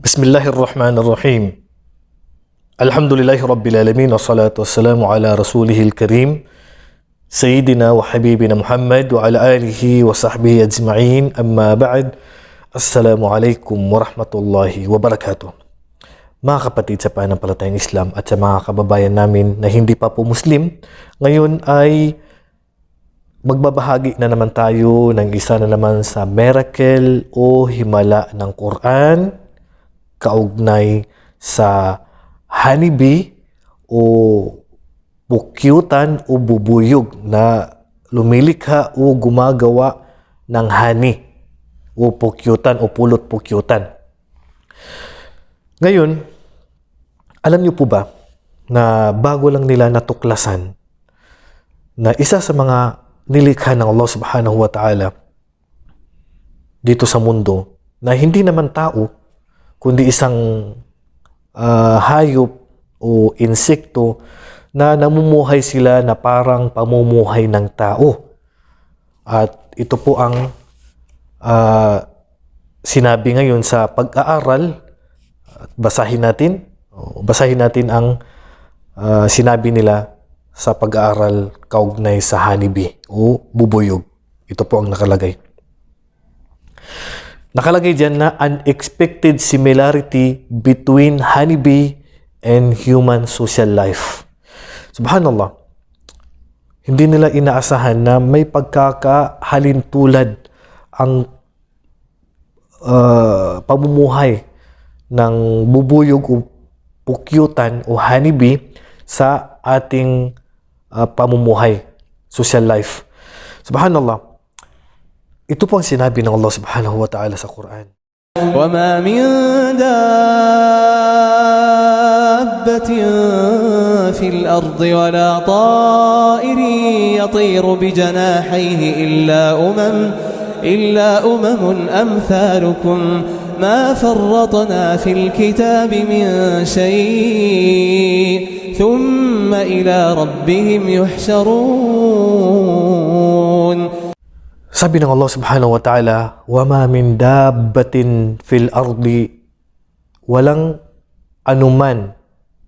Bismillahirrahmanirrahim. Alhamdulillahi Rabbil Alamin. Wassalatu wassalamu ala rasulihil karim Sayyidina wa Habibina Muhammad wa ala alihi wa sahbihi ajma'in. Amma ba'd. Assalamualaikum warahmatullahi wabarakatuh. Mga kapatid sa pananampalatayang Islam at sa mga kababayan namin na hindi pa po Muslim, ngayon ay magbabahagi na naman tayo ng isa na naman sa miracle o himala ng Quran kaugnay sa honeybee o pukyutan o bubuyog na lumilikha o gumagawa ng honey o pukyutan o pulot-pukyutan. Ngayon, alam niyo po ba na bago lang nila natuklasan na isa sa mga nilikha ng Allah subhanahu wa ta'ala dito sa mundo na hindi naman tao kundi isang hayop o insekto na namumuhay sila na parang pamumuhay ng tao. At ito po ang sinabi ngayon sa pag-aaral. Basahin natin ang sinabi nila sa pag-aaral kaugnay sa honeybee o bubuyog. Ito po ang nakalagay. Nakalagay dyan na unexpected similarity between honeybee and human social life. Subhanallah. Hindi nila inaasahan na may pagkakahalintulad ang pamumuhay ng bubuyog o pukyutan o honeybee sa ating pamumuhay, social life. Subhanallah. Ito po ang sinabi ng Allah subhanahu wa ta'ala sa Quran. وَمَا مِن دَابَّةٍ فِي الْأَرْضِ وَلَا طَائِرٍ يَطِيرُ بِجَنَاحَيْهِ إِلَّا أُمَمٌ أَمْثَالُكُمْ مَا فَرَّطْنَا فِي الْكِتَابِ مِن شَيْءٍ ثُمَّ إِلَى رَبِّهِمْ يُحْشَرُونَ. Sabi ng Allah subhanahu wa ta'ala, وَمَا مِن دَابَّةٍ فِي الْأَرْضِ, walang anuman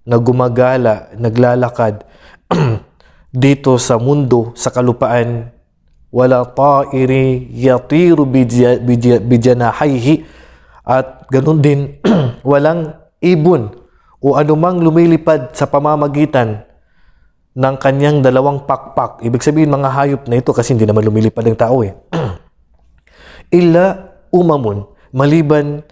na gumagala, naglalakad dito sa mundo, sa kalupaan, wala ta'iri yatiru bijanahayhi, at ganun din walang ibon o anumang lumilipad sa pamamagitan ng kanyang dalawang pakpak. Ibig sabihin mga hayop na ito kasi hindi naman lumilipad ng tao illa umamun, maliban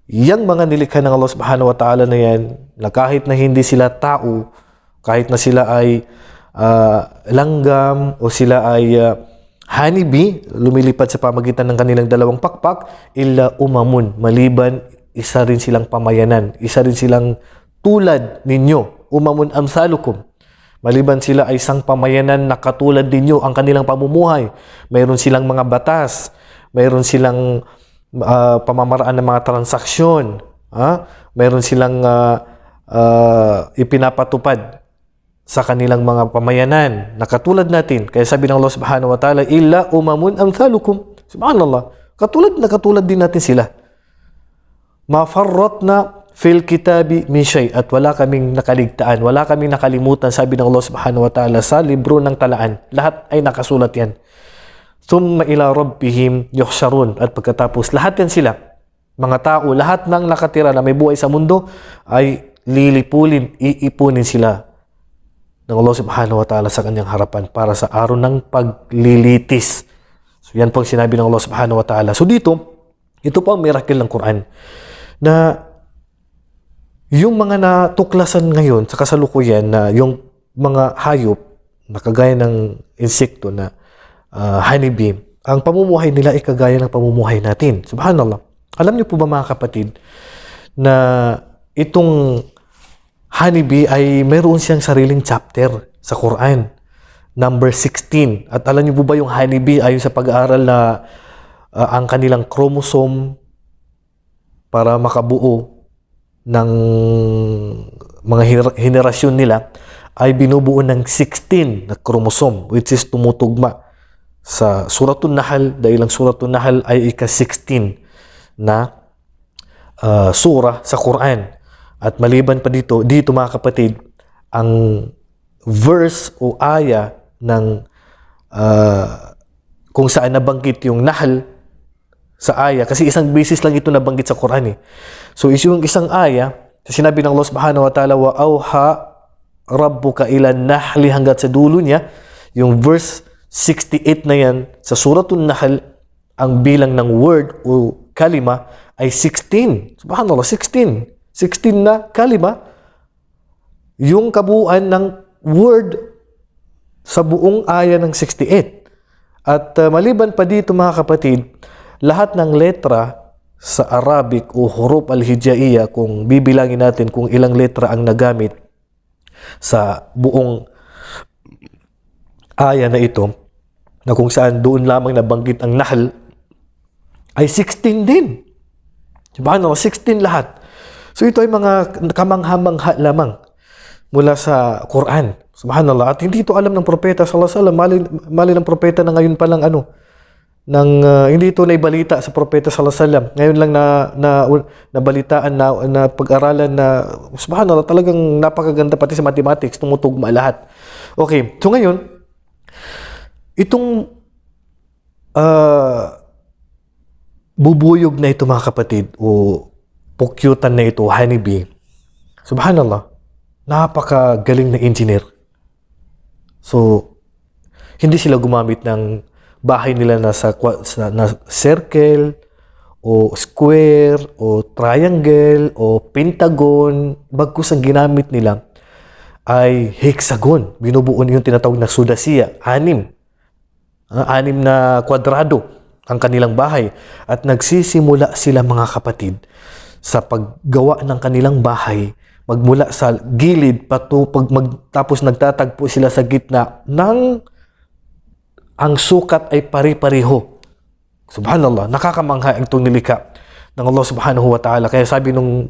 yang mga nilikha ng Allah subhanahu wa ta'ala na yan, na kahit na hindi sila tao, kahit na sila ay langgam o sila ay honeybee, lumilipad sa pamagitan ng kanilang dalawang pakpak, illa umamun, maliban isa rin silang pamayanan, isa rin silang tulad ninyo, umamun amsalukum. Maliban sila ay isang pamayanan na katulad ninyo ang kanilang pamumuhay. Mayroon silang mga batas, mayroon silang pamamaraan ng mga transaksyon, mayroon silang ipinapatupad sa kanilang mga pamayanan na katulad natin. Kaya sabi ng Allah subhanahu wa ta'ala, illa umamun amthalukum. Subhanallah, katulad din natin sila. Ma farratna fil kitabi min shay, at wala kaming nakaligtaan, wala kaming nakalimutan, sabi ng Allah subhanahu wa ta'ala, sa libro ng talaan. Lahat ay nakasulat yan. Thumma ila rabbihim yuhsharun, at pagkatapos lahat yan sila, mga tao, lahat ng nakatira na may buhay sa mundo ay iipunin sila ng Allah subhanahu wa ta'ala sa kanyang harapan para sa araw ng paglilitis. So yan po ang sinabi ng Allah subhanahu wa ta'ala. So dito, ito po ang miracle ng Quran, na yung mga natuklasan ngayon sa kasalukuyan na yung mga hayop na kagaya ng insekto na honeybee, ang pamumuhay nila ay kagaya ng pamumuhay natin. Subhanallah. Alam niyo po ba mga kapatid na itong honeybee ay meron siyang sariling chapter sa Quran, number 16. At alam niyo po ba yung honeybee ayon sa pag-aaral na ang kanilang chromosome para makabuo ng mga henerasyon nila ay binubuo ng 16 na chromosome, which is tumutugma sa Suratun Nahl, dahil ang Suratun Nahl ay ika-16 na surah sa Quran. At maliban pa dito mga kapatid, ang verse o aya ng kung saan nabanggit yung Nahl sa aya, kasi isang beses lang ito nabanggit sa Quran eh. So yung isang aya, sinabi ng Allah subhanahu wa ta'ala, wa auha rabbuka ila nahli, hanggat sa dulo niya, yung verse 68 na yan sa suratul Nahl, ang bilang ng word o kalima ay 16. Subhanallah, 16 na kalima, yung kabuuan ng word sa buong aya ng 68. At maliban pa dito mga kapatid, lahat ng letra sa Arabic o huruf al-hijaiyah, kung bibilangin natin kung ilang letra ang nagamit sa buong aya na ito, na kung saan doon lamang nabanggit ang Nahl, ay 16 din. Subhanallah, 16 lahat. So ito ay mga kamangha-mangha lamang mula sa Quran. Subhanallah. At hindi ito alam ng propeta sallallahu alaihi wasallam. Mali ng propeta na ngayon pa lang hindi ito naibalita sa propeta sallallahu alaihi wasallam. Ngayon lang nabalitaan na pag-aralan na subhanallah, talagang napakaganda, pati sa mathematics tumutugma lahat. Okay. So ngayon, itong bubuyog na ito mga kapatid, o pukyutan na ito, honeybee, subhanallah, napakagaling na engineer. So, hindi sila gumamit ng bahay nila na circle, o square, o triangle, o pentagon. Bagkus ang ginamit nila ay hexagon. Binubuo yung tinatawag na sudasiya, 6 na kwadrado ang kanilang bahay. At nagsisimula sila mga kapatid sa paggawa ng kanilang bahay, magmula sa gilid tapos nagtatagpo sila sa gitna ng ang sukat ay pari-pariho. Subhanallah, nakakamangha itong nilikha ng Allah subhanahu wa ta'ala. Kaya sabi nung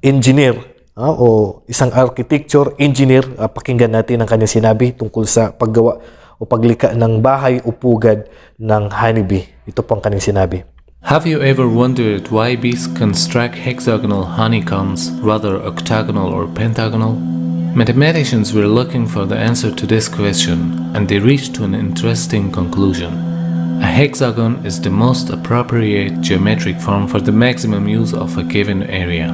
engineer, o isang architecture engineer, pakinggan natin ang kanyang sinabi tungkol sa paggawa o paglikha ng bahay o pugad ng honeybee. Ito po ang kanyang sinabi. Have you ever wondered why bees construct hexagonal honeycombs rather octagonal or pentagonal? Mathematicians were looking for the answer to this question, and they reached to an interesting conclusion. A hexagon is the most appropriate geometric form for the maximum use of a given area.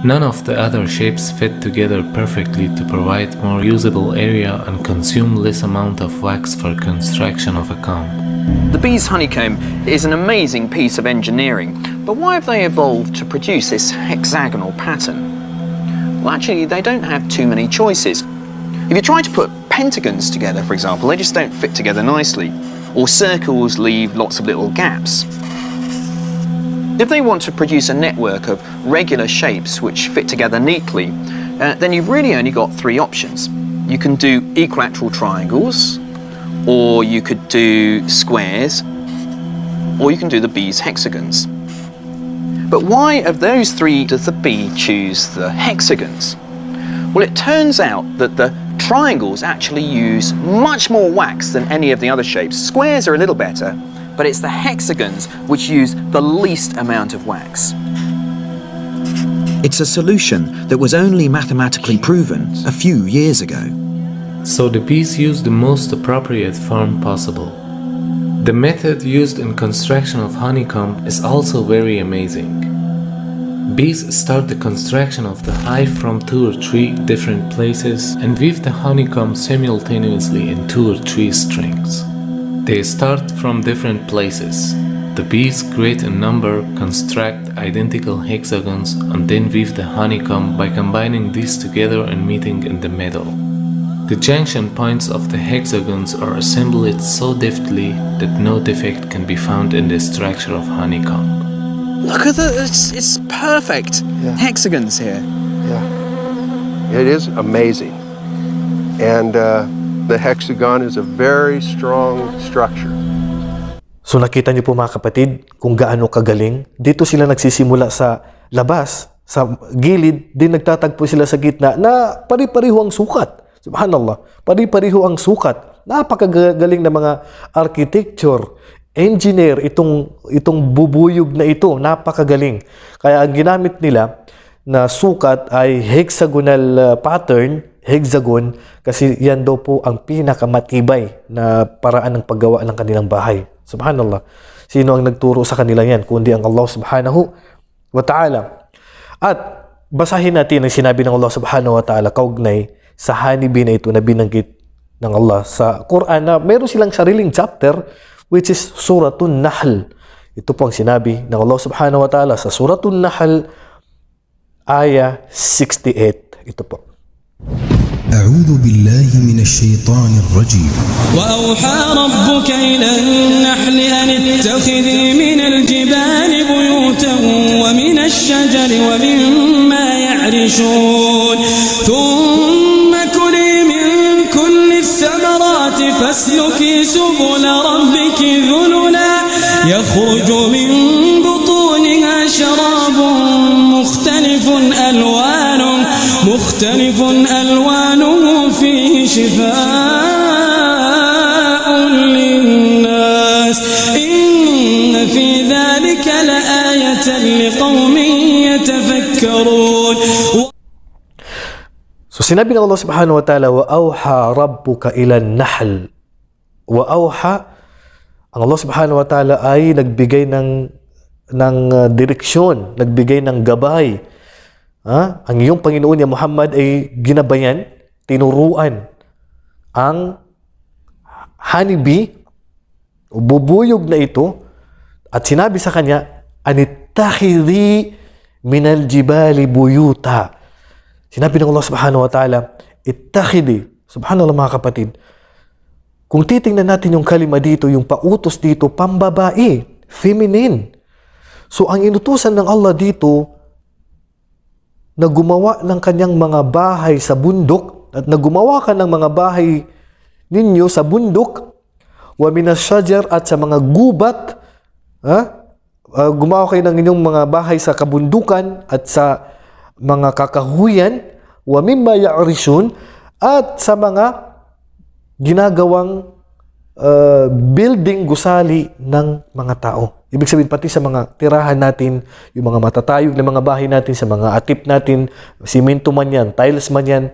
None of the other shapes fit together perfectly to provide more usable area and consume less amount of wax for construction of a comb. The bee's honeycomb is an amazing piece of engineering, but why have they evolved to produce this hexagonal pattern? Well, actually, they don't have too many choices. If you try to put pentagons together, for example, they just don't fit together nicely, or circles leave lots of little gaps. If they want to produce a network of regular shapes which fit together neatly, then you've really only got 3 options. You can do equilateral triangles, or you could do squares, or you can do the bee's hexagons. But why of those 3 does the bee choose the hexagons? Well, it turns out that the triangles actually use much more wax than any of the other shapes. Squares are a little better, but it's the hexagons which use the least amount of wax. It's a solution that was only mathematically proven a few years ago. So the bees use the most appropriate form possible. The method used in construction of honeycomb is also very amazing. Bees start the construction of the hive from 2 or 3 different places and weave the honeycomb simultaneously in 2 or 3 strings. They start from different places. The bees create a number, construct identical hexagons, and then weave the honeycomb by combining these together and meeting in the middle. The junction points of the hexagons are assembled so deftly that no defect can be found in the structure of honeycomb. Look at it's perfect. Yeah. Hexagons here. Yeah, it is amazing. And the hexagon is a very strong structure. So nakita niyo po mga kapatid kung gaano kagaling. Dito sila nagsisimula sa labas, sa gilid, din nagtatagpo sila sa gitna na pari-pariho ang sukat. Subhanallah, pari-pariho ang sukat. Napakagaling na mga architecture engineer itong bubuyog na ito, napakagaling. Kaya ang ginamit nila na sukat ay hexagonal pattern, hexagon, kasi yan daw po ang pinakamatibay na paraan ng paggawa ng kanilang bahay. Subhanallah. Sino ang nagturo sa kanila yan kundi ang Allah subhanahu wa ta'ala. At basahin natin ang sinabi ng Allah subhanahu wa ta'ala kaugnay sa hanibi na ito na binanggit ng Allah sa Quran, na meron silang sariling chapter which is Suratun Nahl. Ito po ang sinabi ng Allah subhanahu wa ta'ala sa Suratun Nahl aya 68. Ito po. أعوذ بالله من الشيطان الرجيم وأوحى ربك إلى النحل أن اتخذي من الجبال بيوتا ومن الشجر ومما يعرشون ثم كلي من كل الثمرات فاسلكي سبل ربك ذللا يخرج من بطونها شراب مختلف ألوانه فيه شفاء للناس إن في ذلك لآية لقوم يتفكرون. So sinabi ng Allah subhanahu wa ta'ala, wa awha rabbuka ilan nahl. Wa awha, ang Allah subhanahu wa ta'ala ay nagbigay ng direksyon, nagbigay ng gabay. Ang iyong Panginoon ya Muhammad ay ginabayan, tinuruan ang honeybee o bubuyog na ito at sinabi sa kanya, anittakhidhi minal jibali buyuta. Sinabi ng Allah subhanahu wa ta'ala, ittakhidhi. Subhanallah mga kapatid. Kung titingnan natin yung kalima dito, yung pautos dito, pambabae, feminine. So ang inutusan ng Allah dito na gumawa ng kanyang mga bahay sa bundok at na gumawa ka ng mga bahay ninyo sa bundok wa minas shajar at sa mga gubat, gumawa kayo ng inyong mga bahay sa kabundukan at sa mga kakahuyan wa mimma ya'rishun at sa mga ginagawang building gusali ng mga tao. Ibig sabihin, pati sa mga tirahan natin, yung mga matatayog na mga bahay natin, sa mga atip natin, simento man yan, tiles man yan,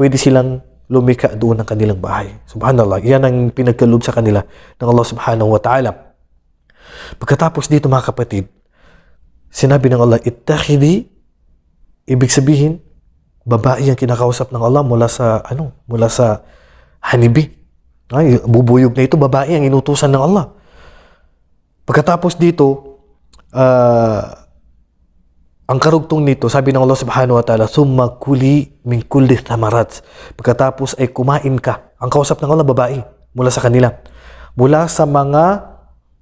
pwede silang lumika doon ng kanilang bahay. Subhanallah, yan ang pinagkaloob sa kanila ng Allah subhanahu wa ta'ala. Pagkatapos dito mga kapatid, sinabi ng Allah, ittakhidhi, ibig sabihin, babae ang kinakausap ng Allah mula sa honeybee. Ay, bubuyog na ito, babae ang inutusan ng Allah. Pagkatapos dito, ang karugtong nito, sabi ng Allah subhanahu wa ta'ala, summa kuli min kulli thamarat. Pagkatapos ay kumain ka. Ang kausap ng Allah, babae, mula sa kanila. Mula sa mga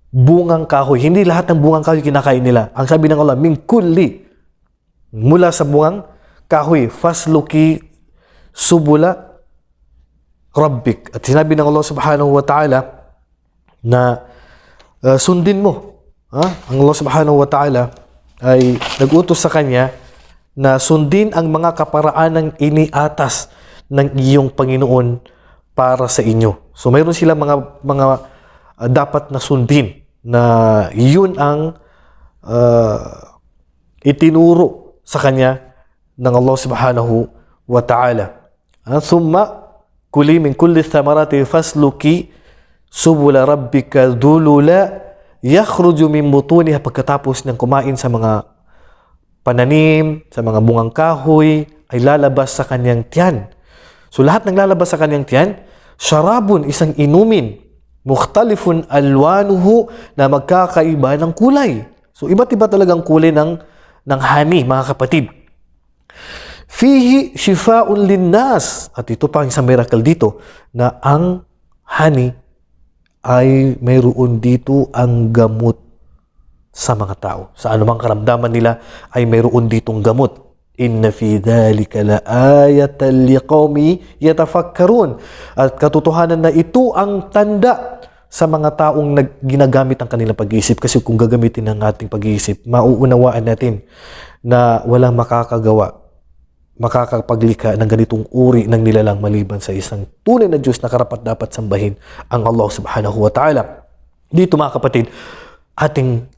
bungang kahoy. Hindi lahat ng bungang kahoy kinakain nila. Ang sabi ng Allah, min kulli. Mula sa bungang kahoy. Fasluki subula rabbik. At sinabi ng Allah subhanahu wa ta'ala na sundin mo. Ang Allah subhanahu wa ta'ala ay nag-utos sa kanya na sundin ang mga kaparaanang iniatas ng iyong Panginoon para sa inyo. So mayroon silang mga dapat na sundin na yun ang itinuro sa kanya ng Allah subhanahu wa ta'ala. Thumma kuli min kulli thamarati fasluki subula rabbika dhulula yakhruju min butuniha. Pagkatapos ng kumain sa mga pananim, sa mga bungang kahoy, ay lalabas sa kanyang tiyan. So lahat ng lalabas sa kanyang tiyan, syarabun, isang inumin, mukhtalifun alwanuhu, na magkakaiba ng kulay. So iba't iba talagang kulay ng honey, mga kapatid. Fihi shifaa'un linnas. At ito pa ang isang miracle dito, na ang honey ay mayroon dito ang gamot sa mga tao. Sa anumang karamdaman nila ay mayroon ditong gamot. Inna fi dhalika laayatan liqaumi yatafakkarun. At katotohanan na ito ang tanda sa mga taong ginagamit ang kanilang pag-iisip. Kasi kung gagamitin ang ating pag-iisip, mauunawaan natin na walang makakapaglikha ng ganitong uri ng nilalang maliban sa isang tunay na Diyos na karapat dapat sambahin, ang Allah subhanahu wa ta'ala. Dito mga kapatid, ating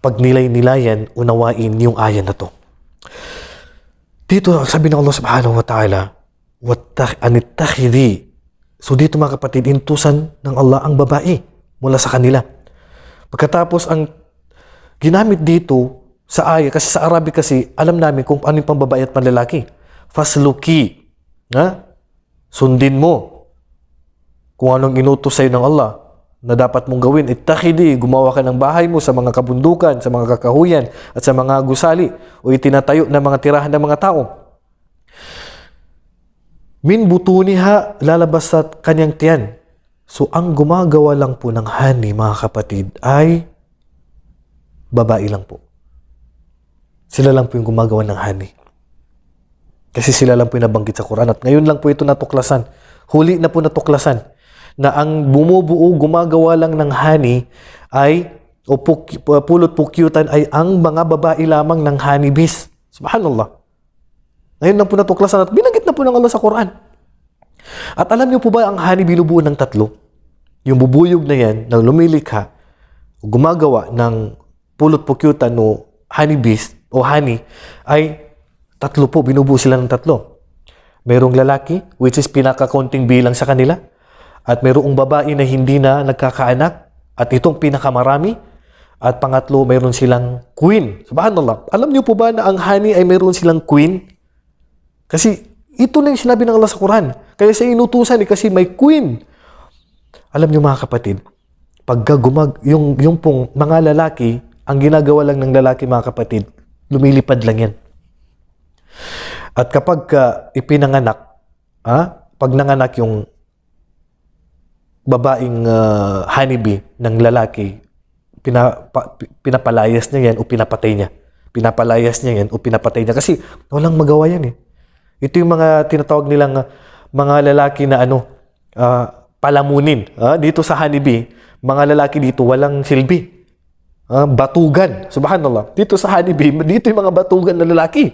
pagnilay-nilayan, unawain yung aya na to. Dito, sabi ng Allah subhanahu wa ta'ala, anittakhidhi. So dito mga kapatid, intusan ng Allah ang babae mula sa kanila. Pagkatapos ang ginamit dito sa aya, kasi sa Arabic kasi, alam namin kung ano yung pambabae at panlalaki. Fasluki. Sundin mo kung anong inutos sa'yo ng Allah na dapat mong gawin. Ittakhidi, gumawa ka ng bahay mo sa mga kabundukan, sa mga kakahuyan, at sa mga gusali, o itinatayo ng mga tirahan ng mga tao. Min butuniha, lalabas sa kanyang tiyan. So, ang gumagawa lang po ng hani, mga kapatid, ay babae lang po. Sila lang po yung gumagawa ng hani. Kasi sila lang po yung nabanggit sa Quran. At ngayon lang po ito natuklasan. Huli na po natuklasan na ang bumubuo, gumagawa lang ng honey ay, o pulot pukyutan ay ang mga babae lamang ng honeybees. Subhanallah. Ngayon lang po natuklasan at binanggit na po ng Allah sa Quran. At alam niyo po ba ang honey binubuo ng tatlo? Yung bubuyog na yan, na lumilikha, gumagawa ng pulot pukyutan o honeybees o honey, ay tatlo po, binubuo sila ng tatlo. Merong lalaki, which is pinakakonting bilang sa kanila, at mayroong babae na hindi na nagkakaanak, at itong pinakamarami, at pangatlo, mayroon silang queen. Subhanallah. Alam niyo po ba na ang honey ay mayroon silang queen? Kasi ito na yung sinabi ng Allah sa Quran. Kaya sa inutusan kasi may queen. Alam niyo mga kapatid, pagka yung pong mga lalaki, ang ginagawa lang ng lalaki mga kapatid, lumilipad lang yan. At kapag ipinanganak, pag nanganak yung babaeng honeybee ng lalaki, pinapalayas niya yan o pinapatay niya. Pinapalayas niya yan o pinapatay niya. Kasi walang magawa yan eh. Ito yung mga tinatawag nilang mga lalaki na palamunin. Dito sa honeybee, mga lalaki dito walang silbi. Batugan. Subhanallah. Dito sa honeybee, dito yung mga batugan na lalaki.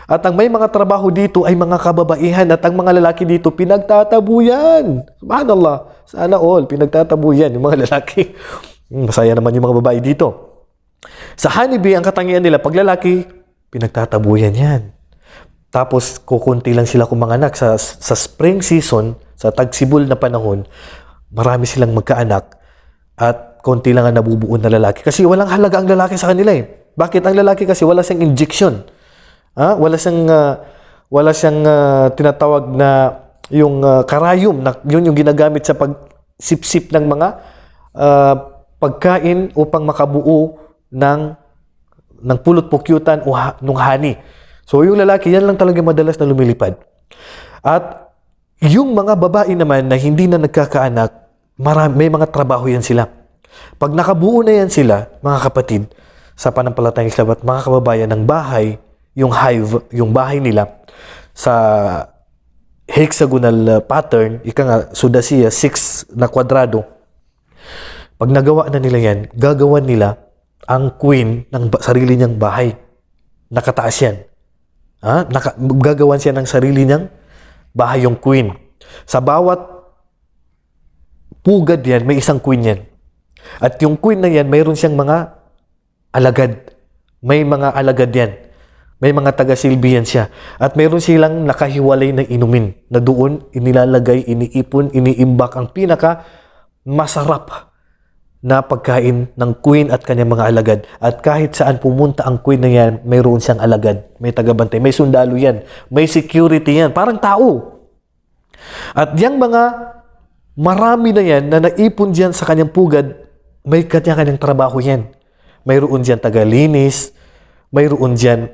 At ang may mga trabaho dito ay mga kababaihan at ang mga lalaki dito pinagtatabuyan. Subhanallah. Sana all, pinagtatabuyan yung mga lalaki. Masaya naman yung mga babae dito. Sa honeybee, ang katangian nila, pag lalaki, pinagtatabuyan yan. Tapos, kukunti lang sila kumanganak. Sa spring season, sa tagsibol na panahon, marami silang magkaanak at konti lang ang nabubuo na lalaki. Kasi walang halaga ang lalaki sa kanila eh. Bakit? Ang lalaki kasi wala siyang injection. Wala siyang tinatawag na yung karayom na yun yung ginagamit sa pagsipsip ng mga pagkain upang makabuo ng pulot pukyutan o ng honey. So yung lalaki yan lang talaga madalas na lumilipad. At yung mga babae naman na hindi na nagkakaanak, may mga trabaho yan sila. Pag nakabuo na yan sila, mga kapatid, sa panampalatayang Islam at mga kababayan ng bahay, yung hive, yung bahay nila, sa hexagonal pattern, sudasiya, 6 na kwadrado, pag nagawa na nila yan, gagawan nila ang queen ng sarili niyang bahay. Nakataas yan. Gagawan siya ng sarili niyang bahay yung queen. Sa bawat pugad yan, may isang queen yan. At yung queen na yan, mayroon siyang mga alagad. May mga alagad yan. May mga taga-silbi yan siya. At mayroon silang nakahiwalay na inumin na doon inilalagay, iniipon, iniimbak ang pinaka masarap na pagkain ng queen at kanyang mga alagad. At kahit saan pumunta ang queen na yan, mayroon siyang alagad. May tagabantay, may sundalo yan, may security yan. Parang tao. At yung mga marami na yan na naipon dyan sa kanyang pugad, may kanyang trabaho yan. Mayroon dyan tagalinis, mayroon dyan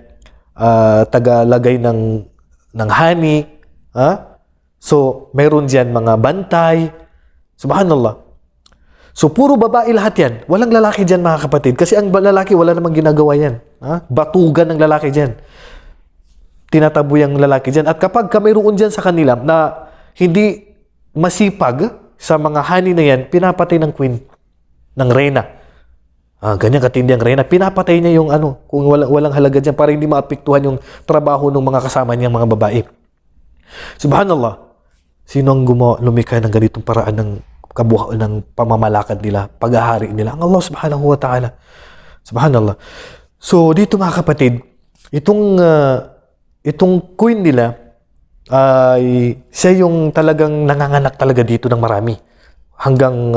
tagalagay ng honey. So, mayroon dyan mga bantay. Subhanallah. So, puro babae lahat yan. Walang lalaki dyan, mga kapatid. Kasi ang lalaki, wala namang ginagawa yan. Batugan ng lalaki dyan. Tinataboy ang lalaki dyan. At kapag mayroon dyan sa kanila na hindi masipag sa mga honey na yan, pinapatay ng queen, ng reyna. Ganyan katindi ang reyna. Pinapatay niya yung kung walang halaga dyan para hindi maapektuhan yung trabaho ng mga kasama niyang mga babae. Subhanallah. Sino ang lumikha ng ganitong paraan ng ng pamamalakad nila, pag-ahari nila, ang Allah subhanahu wa ta'ala. Subhanallah. So, dito mga kapatid, itong queen nila, ay siya yung talagang nanganganak talaga dito ng marami. Hanggang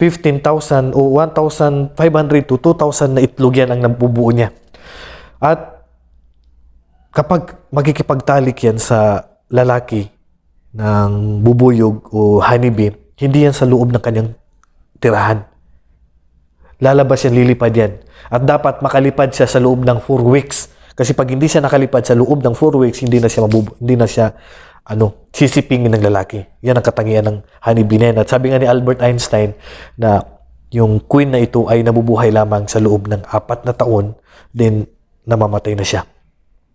15,000 o 1,500 to 2,000 na itlog yan ang nabubuo niya. At kapag magkikipagtalik yan sa lalaki ng bubuyog o honeybee, hindi yan sa loob ng kanyang tirahan. Lalabas yan, lilipad yan. At dapat makalipad siya sa loob ng 4 weeks. Kasi pag hindi siya nakalipad sa loob ng 4 weeks, hindi na siya sisipingin ng lalaki. Yan ang katangian ng honeybee na yan. At sabi nga ni Albert Einstein na yung queen na ito ay nabubuhay lamang sa loob ng 4 na taon, then namamatay na siya.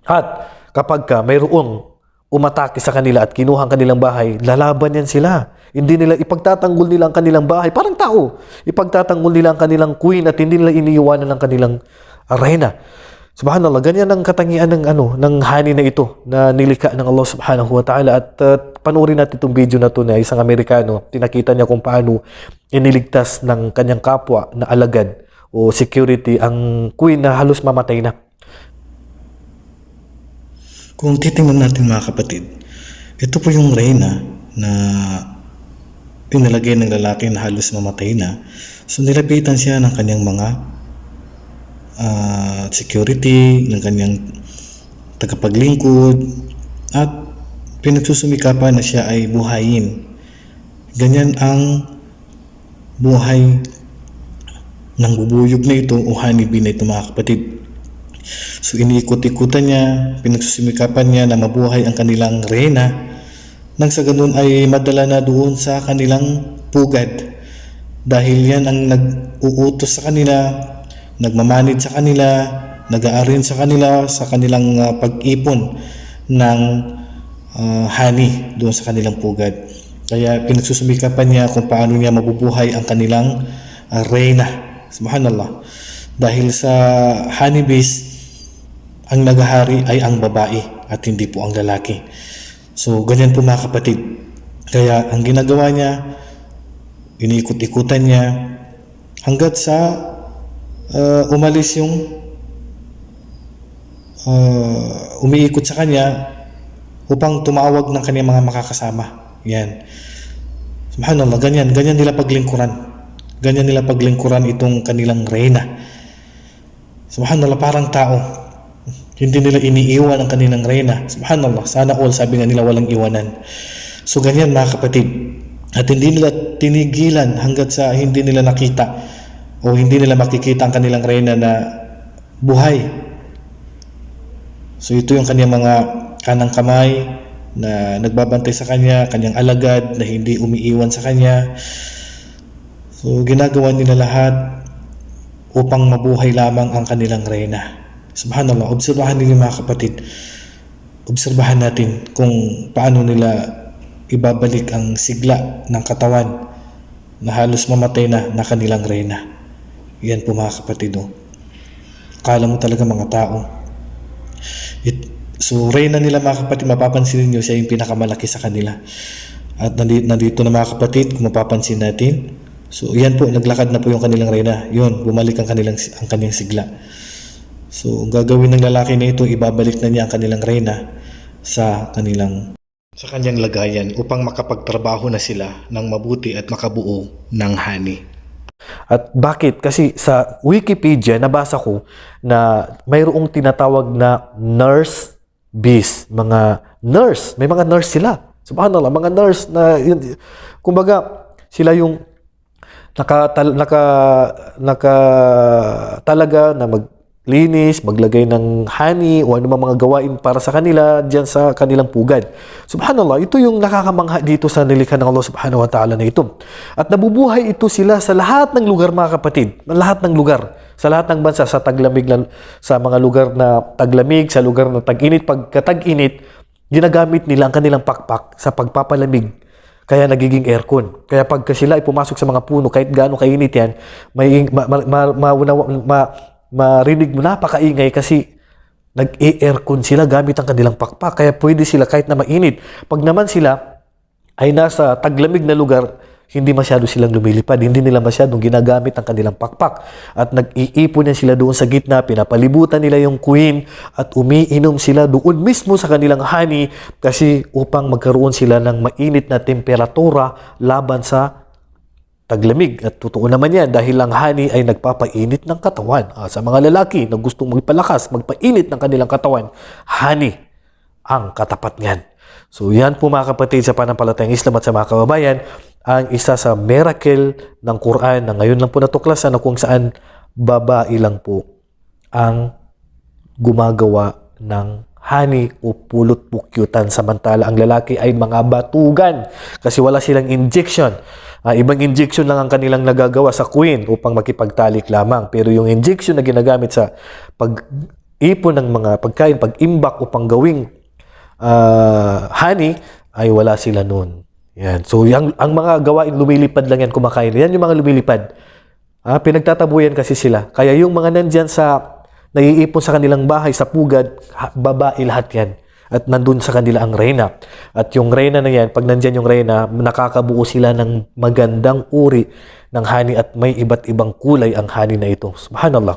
At kapag mayroong umatake sa kanila at kinuha ang kanilang bahay, lalaban yan sila. Hindi nila, ipagtatanggol nila ang kanilang bahay. Parang tao. Ipagtatanggol nila ang kanilang queen at hindi nila iniiwanan ang kanilang reyna. Subhanallah, ganyan ang katangian ng honey na ito na nilikha ng Allah subhanahu wa ta'ala. At panoorin natin itong video na ito na isang Amerikano, tinakita niya kung paano iniligtas ng kanyang kapwa na alagad o security ang queen na halos mamatay na. Kung titingnan natin mga kapatid, ito po yung reyna na pinalagay ng lalaki na halos mamatay na. So nilapitan siya ng kanyang mga security, ng kanyang tagapaglingkod, at pinagsusumikapan na siya ay buhayin. Ganyan ang buhay ng bubuyog na ito o honeybee na ito mga kapatid. So iniikot-ikutan niya, pinagsusumikapan niya na mabuhay ang kanilang reyna, nang sa ganun ay madala na doon sa kanilang pugad. Dahil yan ang nag-uutos sa kanila, nagmamanid sa kanila, nag-aarin sa kanila sa kanilang pag-ipon ng honey doon sa kanilang pugad. Kaya pinagsusumikapan niya kung paano niya mabubuhay ang kanilang reyna. Subhanallah. Dahil sa honeybees, ang naghahari ay ang babae at hindi po ang lalaki. So, ganyan po mga kapatid. Kaya ang ginagawa niya, iniikot-ikutan niya hanggat sa umalis yung umiikot sa kanya upang tumawag ng kanyang mga makakasama. Yan. Subhanallah, ganyan nila paglingkuran. Ganyan nila paglingkuran itong kanilang reyna. Subhanallah, parang tao. Hindi nila iniiwan ang kanilang reyna. Subhanallah, sana all, sabi nga nila, walang iwanan. So ganyan mga kapatid. At hindi nila tinigilan hanggat sa hindi nila nakita o hindi nila makikita ang kanilang reyna na buhay. So ito yung kanyang mga kanang kamay na nagbabantay sa kanya, kanyang alagad na hindi umiiwan sa kanya. So ginagawa nila lahat upang mabuhay lamang ang kanilang reyna. Subhanallah, obserbahan ninyo mga kapatid. Obserbahan natin kung paano nila ibabalik ang sigla ng katawan na halos mamatay na kanilang reyna. Yan po mga kapatid. Akala mo talaga mga tao. So reyna nila mga kapatid, mapapansin niyo siya yung pinakamalaki sa kanila. At nandito na mga kapatid, kung mapapansin natin, so yan po, naglakad na po yung kanilang reyna. Yun, bumalik ang kanyang sigla. So ang gagawin ng lalaki na ito, ibabalik na niya ang kanilang reyna sa kanyang lagayan upang makapagtrabaho na sila ng mabuti at makabuo ng honey. At bakit? Kasi sa Wikipedia, nabasa ko na mayroong tinatawag na nurse bees. Mga nurse. May mga nurse sila. Subhanallah, mga nurse na, kumbaga, sila yung talaga na maglinis, maglagay ng honey o anumang mga gawain para sa kanila diyan sa kanilang pugad. Subhanallah, ito yung nakakamangha dito sa nilikha ng Allah subhanahu wa ta'ala na ito. At nabubuhay ito sila sa lahat ng lugar mga kapatid. Lahat ng lugar. Sa lahat ng bansa, sa taglamig, sa mga lugar na taglamig, sa lugar na tag-init. Pagka tag-init, ginagamit nila ang kanilang pakpak sa pagpapalamig. Kaya nagiging aircon. Kaya pagka sila ay pumasok sa mga puno, kahit gaano kainit yan, marinig mo napakaingay kasi nag-aircon sila gamit ang kanilang pakpak. Kaya pwede sila kahit na mainit. Pag naman sila ay nasa taglamig na lugar, hindi masyado silang lumilipad, hindi nila masyadong ginagamit ang kanilang pakpak. At nag-iipon yan sila doon sa gitna, pinapalibutan nila yung queen at umiinom sila doon mismo sa kanilang honey kasi upang magkaroon sila ng mainit na temperatura laban sa taglamig. At totoo naman yan dahil ang honey ay nagpapainit ng katawan. Sa mga lalaki na gustong magpalakas, magpainit ng kanilang katawan, honey ang katapat niyan. So yan po mga kapatid sa panampalatayang Islam at sa mga kababayan, ang isa sa miracle ng Quran na ngayon lang po natuklasan na kung saan babae lang po ang gumagawa ng honey o pulot bukyutan samantala ang lalaki ay mga batugan kasi wala silang injection. Ibang injection lang ang kanilang nagagawa sa queen upang makipagtalik lamang. Pero yung injection na ginagamit sa pag-ipon ng mga pagkain, pag-imbak upang gawing honey ay wala sila noon. Yan. So, ang mga gawain lumilipad lang yan, kumakain. Yan yung mga lumilipad. Pinagtatabuyan kasi sila. Kaya yung mga nandyan sa naiipon sa kanilang bahay, sa pugad, babae lahat yan. At nandun sa kanila ang reyna. At yung reyna na yan, pag nandyan yung reyna, nakakabuo sila ng magandang uri ng honey at may iba't ibang kulay ang honey na ito. Subhanallah.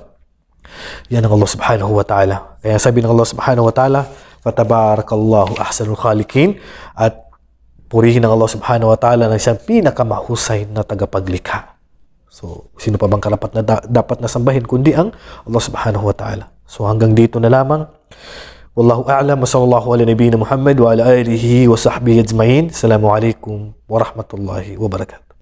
Yan ang Allah subhanahu wa ta'ala. Kaya sabi ng Allah subhanahu wa ta'ala, fatabarakallahu ahsanul khaliqin, at purihin ng Allah subhanahu wa ta'ala na siyang pinakamahusay na tagapaglikha. So, sino pa bang karapat na dapat na sambahin kundi ang Allah subhanahu wa ta'ala. So, hanggang dito na lamang. Wallahu a'lam wa sallallahu ala nabiyyina Muhammad wa ala alihi wa sahbihi ajma'in. Assalamu alaikum wa rahmatullahi wa barakatuh.